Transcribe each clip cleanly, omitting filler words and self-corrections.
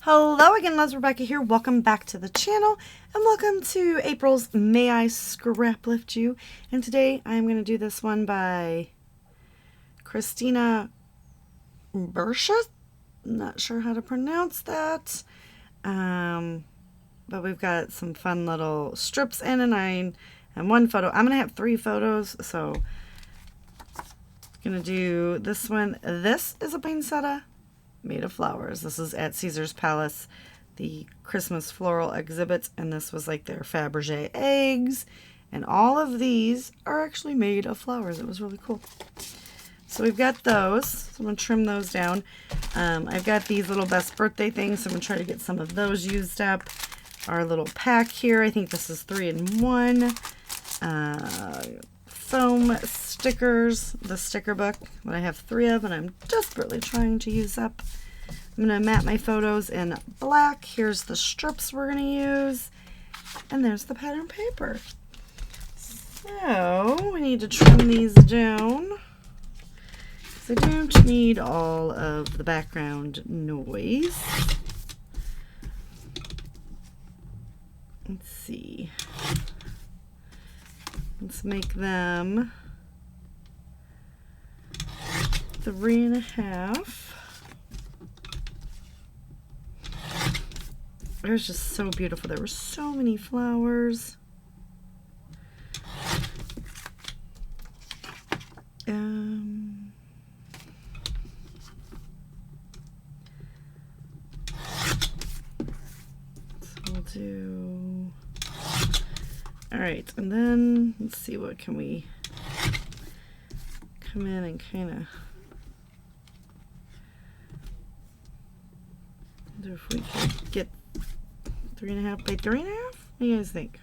Hello again, Les. Rebecca here. Welcome back to the channel and welcome to April's May I Scraplift You. And today I'm going to do this one by Christina Bersha. Not sure how to pronounce that. But we've got some fun little strips and and one photo. I'm going to have 3 photos, so I'm going to do this one. This is a poinsettia made of flowers. This is at Caesar's Palace, the Christmas floral exhibit, and this was like their Fabergé eggs, and all of these are actually made of flowers. It was really cool. So we've got those, so I'm going to trim those down. I've got these little best birthday things, so I'm going to try to get some of those used up. Our little pack here, I think this is 3 in 1. Foam stickers, the sticker book that I have 3 of and I'm desperately trying to use up. I'm going to mat my photos in black. Here's the strips we're going to use. And there's the pattern paper. So we need to trim these down, because I don't need all of the background noise. Let's see. Let's make them 3.5. It was just so beautiful. There were so many flowers. So we'll do... All right, and then let's see, what can we come in and kind of wonder if we can get 3.5 by 3.5? What do you guys think?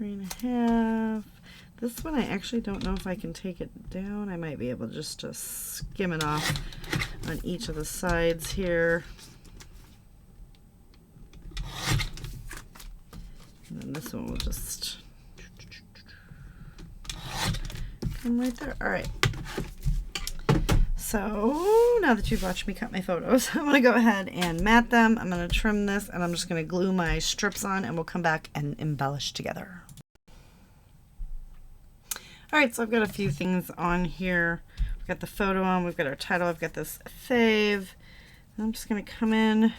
3.5. This one I actually don't know if I can take it down. I might be able just to skim it off on each of the sides here. And then this one will just come right there. All right. So now that you've watched me cut my photos, I'm going to go ahead and mat them. I'm going to trim this, and I'm just going to glue my strips on, and we'll come back and embellish together. All right, so I've got a few things on here. We've got the photo on. We've got our title. I've got this fave. I'm just going to come in.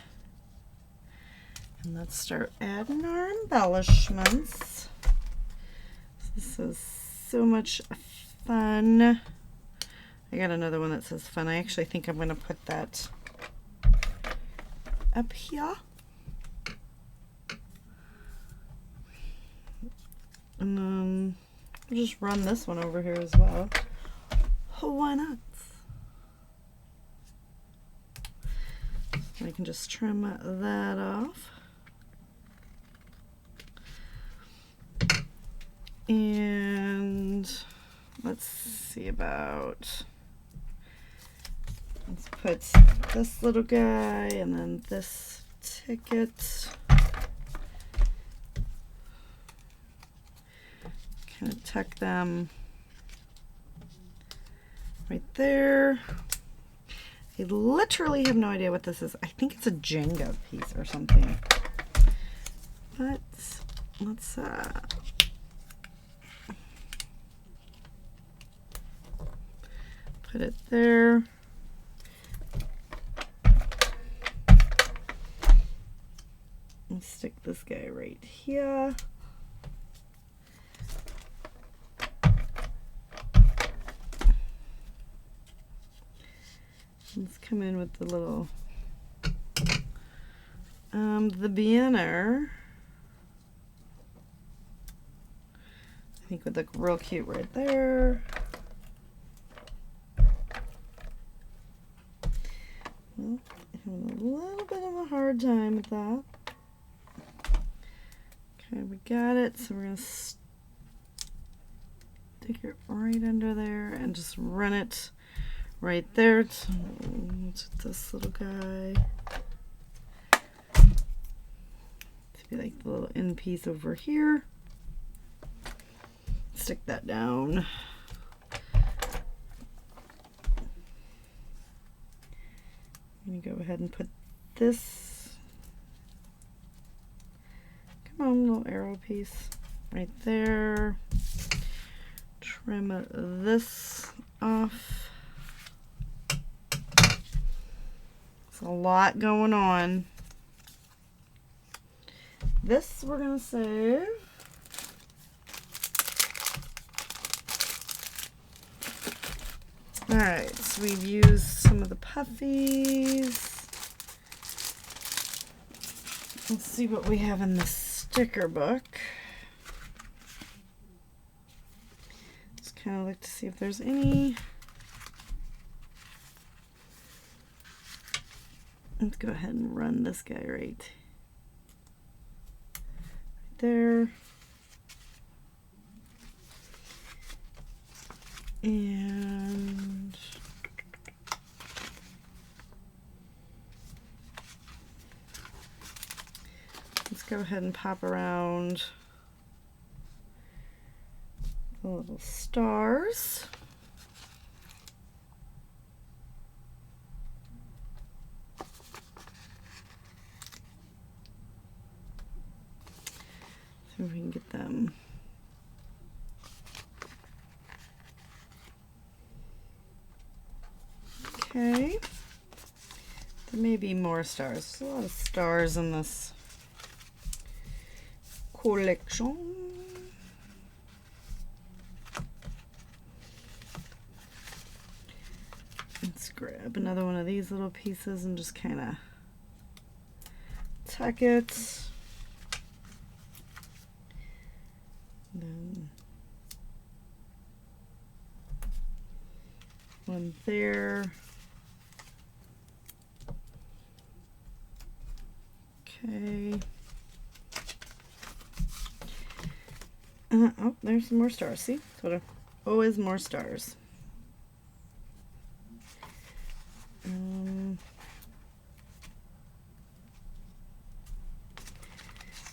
And let's start adding our embellishments. This is so much fun. I got another one that says fun. I actually think I'm going to put that up here. And then I'll just run this one over here as well. Oh, why not? I can just trim that off. And let's see about, let's put this little guy and then this ticket. Kind of tuck them right there. I literally have no idea what this is. I think it's a Jenga piece or something. But let's put it there. And stick this guy right here. Let's come in with the little the banner. I think would look real cute right there. Well, I'm having a little bit of a hard time with that. Okay, we got it. So we're going to stick it right under there and just run it right there to this little guy. To be like the little end piece over here. Stick that down. I'm gonna go ahead and put this, come on, little arrow piece right there. Trim this off. There's a lot going on. This we're gonna save. All right, so we've used some of the puffies. Let's see what we have in the sticker book. Just kind of look to see if there's any. Let's go ahead and run this guy right there. And let's go ahead and pop around the little stars. See if we can get them. Okay. There may be more stars. There's a lot of stars in this collection. Let's grab another one of these little pieces and just kind of tuck it. Then one there. Okay. Oh, there's some more stars. See? Always more stars.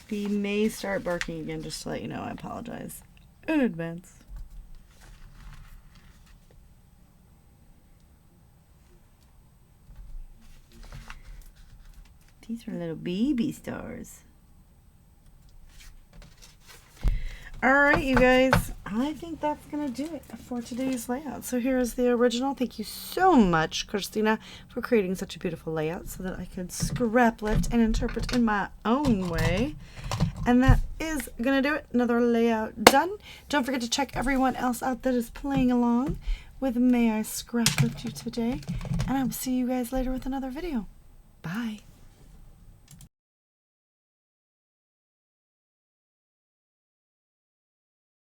He may start barking again, just to let you know. I apologize in advance. These are little baby stars. Alright, you guys, I think that's going to do it for today's layout. So here is the original. Thank you so much, Christina, for creating such a beautiful layout so that I could scrap lift and interpret in my own way. And that is going to do it. Another layout done. Don't forget to check everyone else out that is playing along with May I Scraplift You today. And I will see you guys later with another video. Bye.